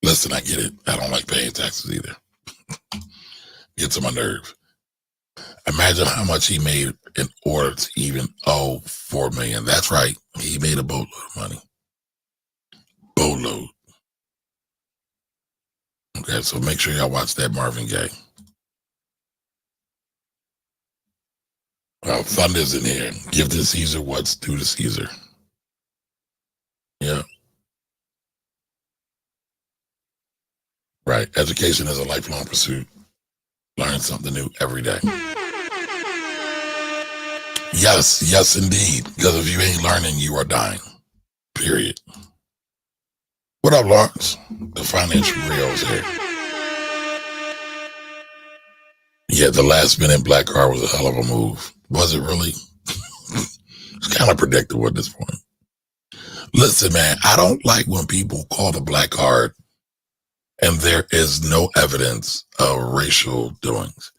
Listen, I get it. I don't like paying taxes either. Gets on my nerve. Imagine how much he made in order to even owe $4 million. That's right. He made a boatload of money. Boatload. Okay, so make sure y'all watch that Marvin Gaye. Thunder's in here. Give to Caesar what's due to Caesar. Yeah. Right. Education is a lifelong pursuit. Learn something new every day. Yes, yes, indeed. Because if you ain't learning, you are dying. Period. What up, Lawrence? The financial Rio's here. Yeah, the last minute black card was a hell of a move. Was it really? It's kind of predictable at this point. Listen, man, I don't like when people call the black card and there is no evidence of racial doings.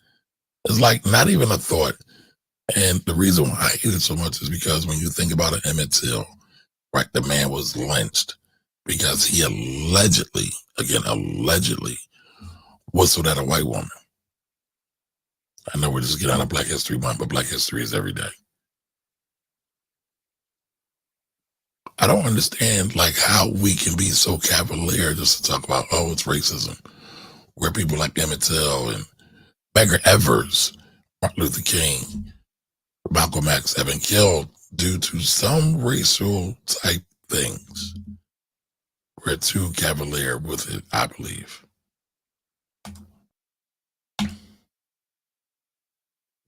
It's like not even a thought. And the reason why I hate it so much is because when you think about it, Emmett Till, right, the man was lynched because he allegedly whistled at a white woman. I know we're just getting on a Black History Month, but Black History is every day. I don't understand like how we can be so cavalier just to talk about, oh, it's racism, where people like Emmett Till and Medgar Evers, Martin Luther King, Malcolm X have been killed due to some racial type things. We're too cavalier with it, I believe.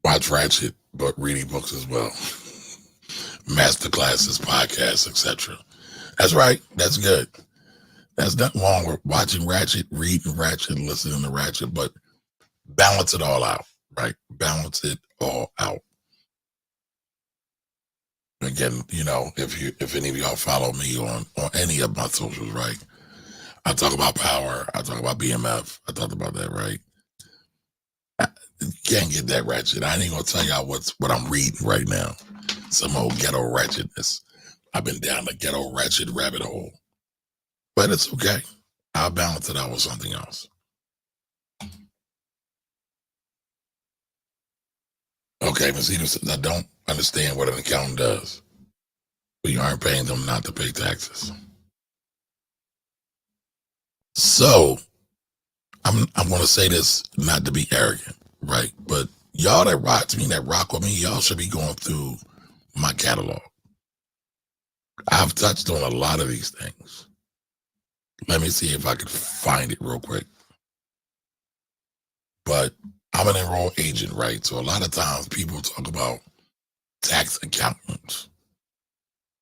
Watch Ratchet, but reading books as well. Master classes, podcasts, etc. That's right. That's good. There's nothing wrong with watching Ratchet, reading Ratchet, listening to Ratchet, but balance it all out, right? Balance it all out. Again, you know, if any of y'all follow me on any of my socials, right? I talk about power. I talk about BMF. I talked about that, right? You can't get that ratchet. I ain't gonna tell y'all what I'm reading right now. Some old ghetto ratchetness. I've been down the ghetto ratchet rabbit hole. But it's okay. I'll balance it out with something else. Okay, Ms. Edith says, I don't understand what an accountant does. But you aren't paying them not to pay taxes. So, I'm going to say this not to be arrogant, right? But y'all that rock with me, y'all should be going through my catalog. I've touched on a lot of these things. Let me see if I can find it real quick. But I'm an enrolled agent, right? So a lot of times people talk about tax accountants.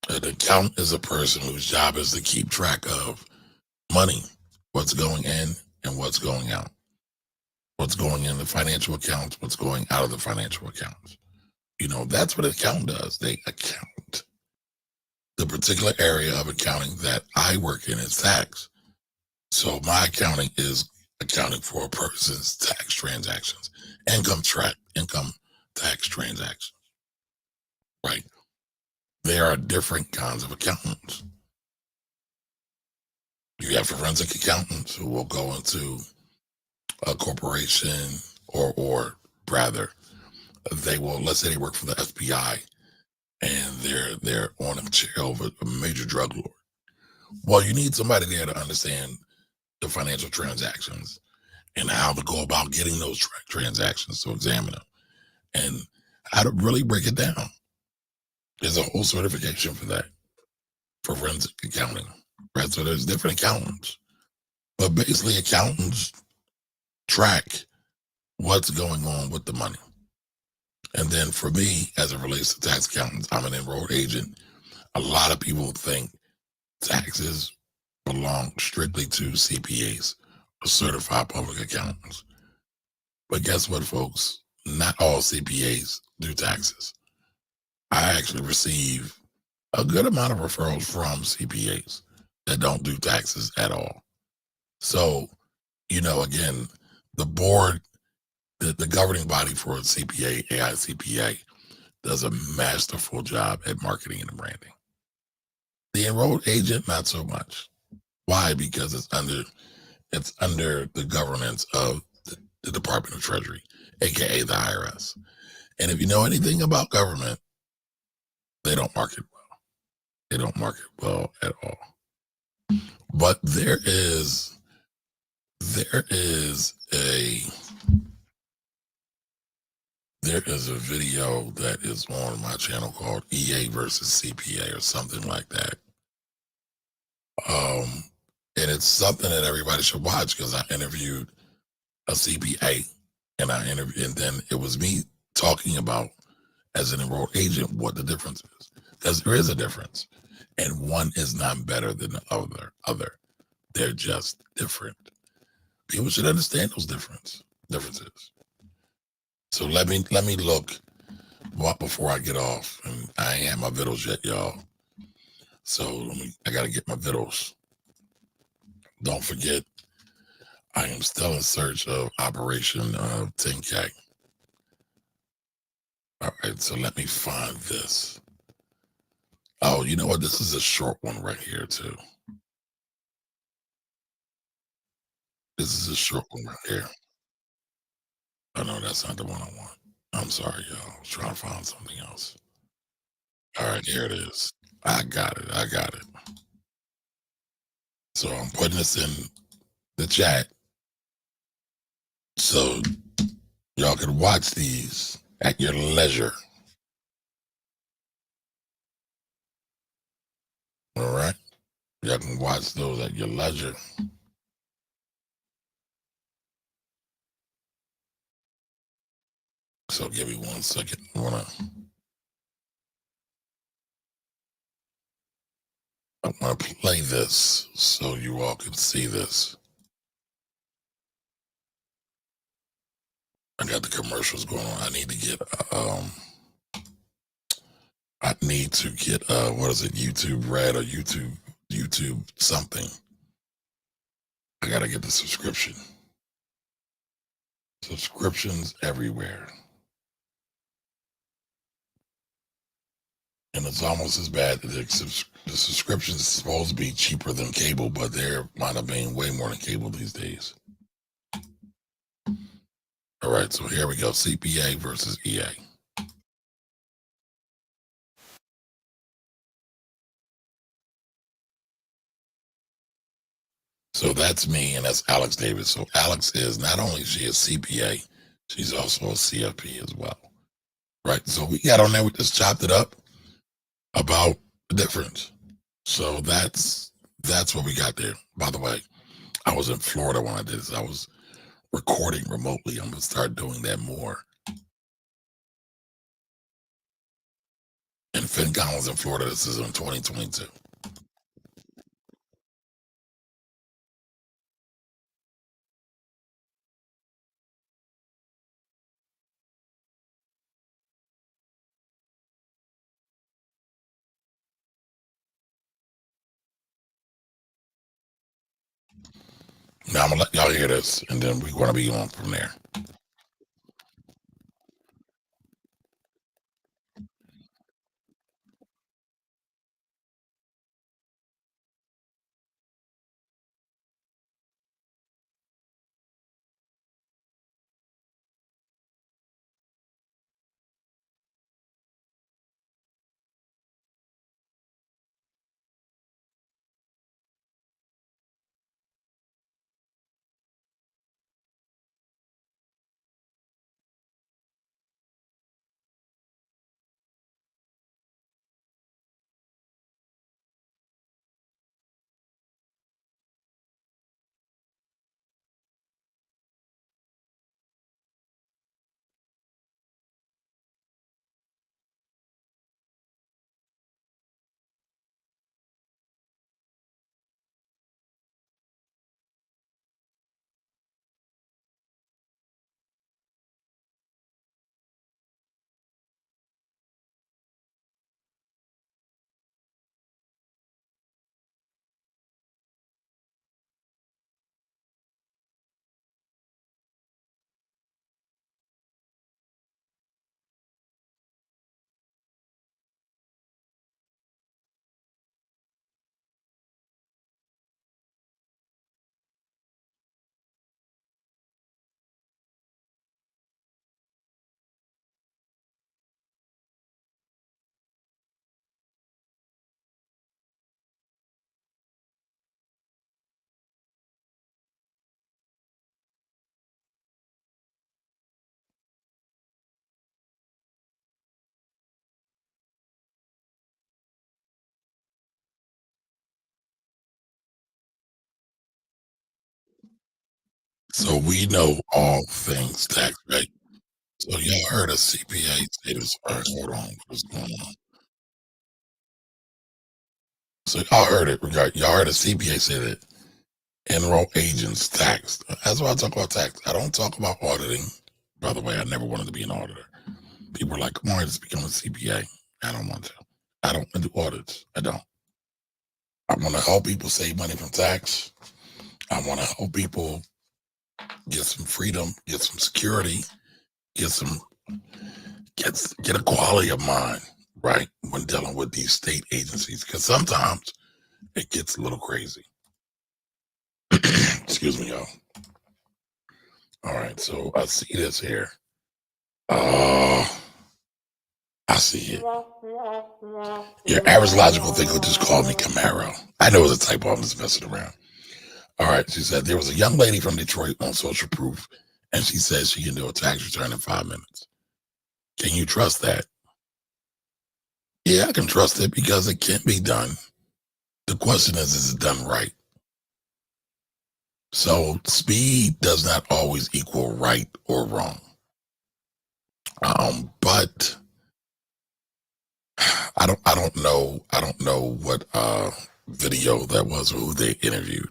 An accountant is a person whose job is to keep track of money, what's going in and what's going out, what's going in the financial accounts, what's going out of the financial accounts. You know, that's what an accountant does. They account. The particular area of accounting that I work in is tax. So my accounting is accounting for a person's tax transactions, income tax transactions, right? There are different kinds of accountants. You have forensic accountants who will go into a corporation or rather, they will, let's say they work for the FBI and they're on a chair over a major drug lord. Well, you need somebody there to understand the financial transactions and how to go about getting those transactions to examine them and how to really break it down. There's a whole certification for that, for forensic accounting, right? So there's different accountants, but basically accountants track what's going on with the money. And then for me, as it relates to tax accountants, I'm an enrolled agent. A lot of people think taxes belong strictly to CPAs or certified public accountants. But guess what, folks? Not all CPAs do taxes. I actually receive a good amount of referrals from CPAs that don't do taxes at all. So, again, the board, the governing body for CPA, AICPA, does a masterful job at marketing and branding. The enrolled agent, not so much. Why? Because it's under the governance of the Department of Treasury, aka the IRS. And if you know anything about government, they don't market well. They don't market well at all. But there is a video that is on my channel called EA versus CPA or something like that. And it's something that everybody should watch because I interviewed a CPA and then it was me talking about as an enrolled agent what the difference is. Because there is a difference. And one is not better than the other. They're just different. People should understand those differences. So let me look before I get off. And I ain't had my vittles yet, y'all. So I gotta get my vittles. Don't forget, I am still in search of Operation 10K. All right, so let me find this. Oh, you know what? This is a short one right here, too. This is a short one right here. Oh, no, that's not the one I want. I'm sorry, y'all. I was trying to find something else. All right, here it is. I got it. I got it. So I'm putting this in the chat so y'all can watch these at your leisure. All right? Y'all can watch those at your leisure. So give me 1 second. I wanna play this so you all can see this. I got the commercials going on. I need to get what is it, YouTube Red or YouTube something. I gotta get the subscription. Subscriptions everywhere. And it's almost as bad that the subscription is supposed to be cheaper than cable, but they're might have been way more than cable these days. All right, so here we go. CPA versus EA. So that's me, and that's Alex Davis. So Alex is not only is she a CPA, she's also a CFP as well. Right. So we got on there, we just chopped it up about the difference. So that's what we got there. By the way, I was in Florida when I did this. I was recording remotely. I'm gonna start doing that more. And FinCon was in Florida. This is in 2022. Now I'm gonna let y'all hear this, and then we're gonna be on from there. So we know all things tax, right? So y'all heard a CPA say this. All right, hold on. What's going on? So y'all heard it. Y'all heard a CPA say that enroll agents taxed. That's why I talk about tax. I don't talk about auditing. By the way, I never wanted to be an auditor. People are like, come on, just become a CPA. I don't want to. I don't do audits. I don't. I want to help people save money from tax. I want to help people get some freedom, get some security, get some get a quality of mind, right? When dealing with these state agencies, because sometimes it gets a little crazy. Excuse me, y'all. All right, so I see this here. I see it. Your average logical thinker just called me Camaro. I know it was a typo. I'm just messing around. All right, she said there was a young lady from Detroit on Social Proof, and she says she can do a tax return in 5 minutes. Can you trust that? Yeah, I can trust it because it can be done. The question is it done right? So speed does not always equal right or wrong. But I don't know what video that was or who they interviewed.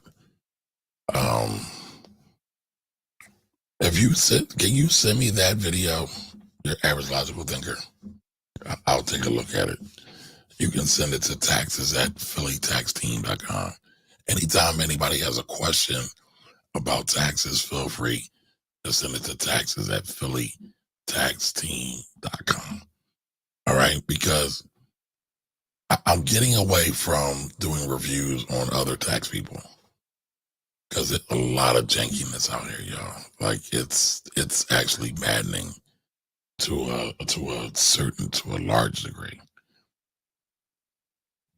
Can you send me that video, your average logical thinker? I'll take a look at it. You can send it to taxes@phillytaxteam.com. Anytime anybody has a question about taxes, feel free to send it to taxes@phillytaxteam.com. All right, because I'm getting away from doing reviews on other tax people because there's a lot of jankiness out here, y'all. Like it's actually maddening to a large degree.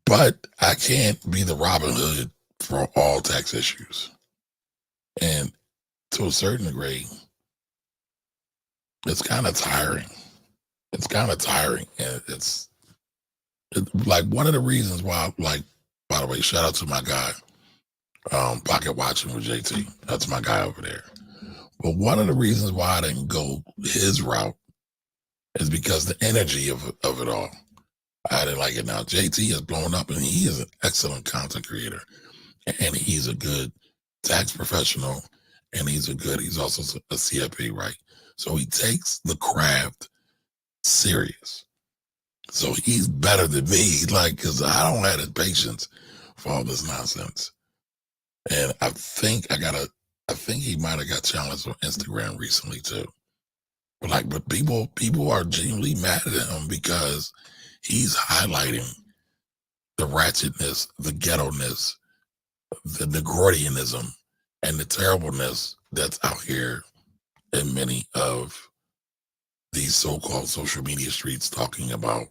But I can't be the Robin Hood for all tax issues, and to a certain degree, it's kind of tiring. It's kind of tiring, and it's like one of the reasons why. Like, by the way, shout out to my guy, Pocket Watching with JT. That's my guy over there. But one of the reasons why I didn't go his route is because the energy of it all. I didn't like it. Now JT has blown up, and he is an excellent content creator, and he's a good tax professional, and he's also a CFP, right? So he takes the craft serious. So he's better than me, like, because I don't have the patience for all this nonsense. And I think he might have got challenged on Instagram recently too. But people are genuinely mad at him because he's highlighting the ratchetness, the ghetto-ness, the Negroidianism, and the terribleness that's out here in many of these so-called social media streets talking about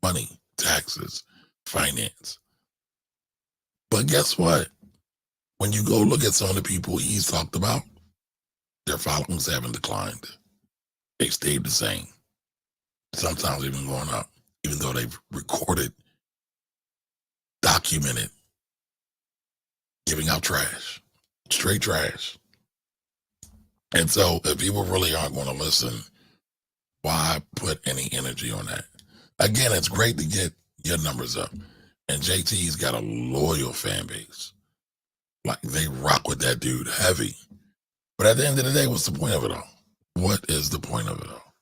money, taxes, finance. But guess what? When you go look at some of the people he's talked about, their followings haven't declined. They've stayed the same. Sometimes even going up, even though they've recorded, documented, giving out trash, straight trash. And so if people really aren't going to listen, why put any energy on that? Again, it's great to get your numbers up. And JT's got a loyal fan base. Like, they rock with that dude heavy. But at the end of the day, what's the point of it all? What is the point of it all?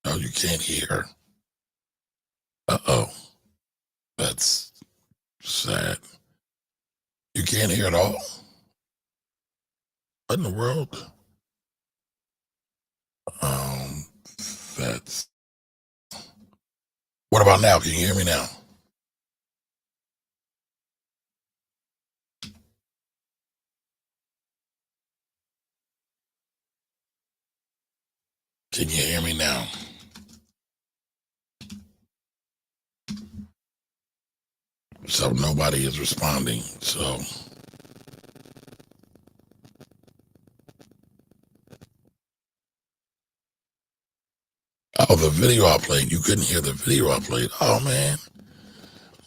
Oh, you can't hear. Uh-oh. That's sad. You can't hear at all? What in the world? That's... What about now? Can you hear me now? Can you hear me now? So nobody is responding. So the video I played, you couldn't hear the video I played. Oh man,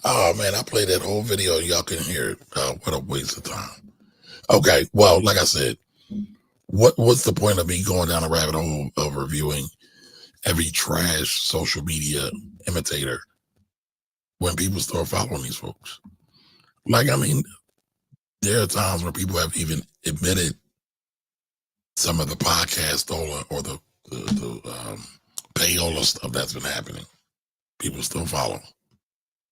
I played that whole video. Y'all couldn't hear it. What a waste of time. Okay, well, like I said, what's the point of me going down a rabbit hole of reviewing every trash social media imitator when people start following these folks? Like, I mean, there are times where people have even admitted some of the podcast or the payola stuff that's been happening. People still follow.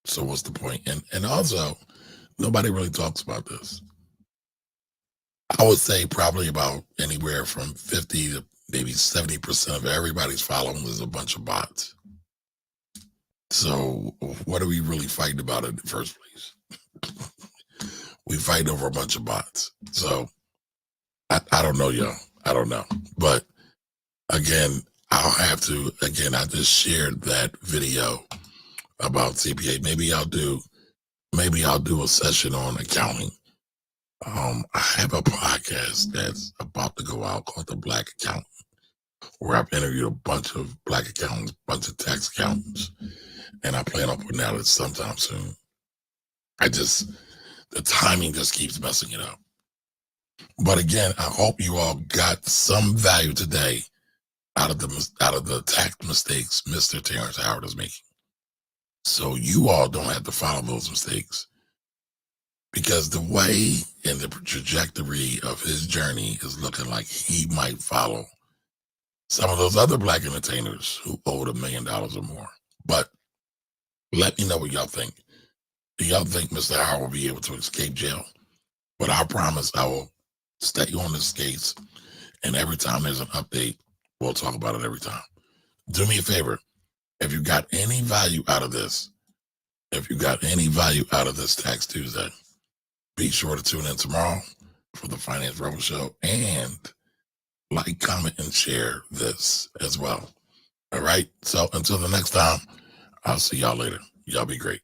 So what's the point? And also, nobody really talks about this. I would say probably about anywhere from 50 to maybe 70% of everybody's following is a bunch of bots. So what are we really fighting about in the first place? We fight over a bunch of bots. So I don't know, y'all. I don't know. But again, I just shared that video about CPA. Maybe I'll do a session on accounting. I have a podcast that's about to go out called The Black Accountant, where I've interviewed a bunch of black accountants, a bunch of tax accountants, and I plan on putting out it sometime soon. The timing just keeps messing it up. But again, I hope you all got some value today out of the tax mistakes Mr. Terrence Howard is making. So you all don't have to follow those mistakes, because the way and the trajectory of his journey is looking like he might follow some of those other black entertainers who owed $1 million or more. But let me know what y'all think. Do y'all think Mr. Howard will be able to escape jail? But I promise I will stay on this case, and every time there's an update, we'll talk about it every time. Do me a favor. If you got any value out of this, Tax Tuesday, be sure to tune in tomorrow for the Finance Rebel Show, and like, comment, and share this as well. All right. So until the next time, I'll see y'all later. Y'all be great.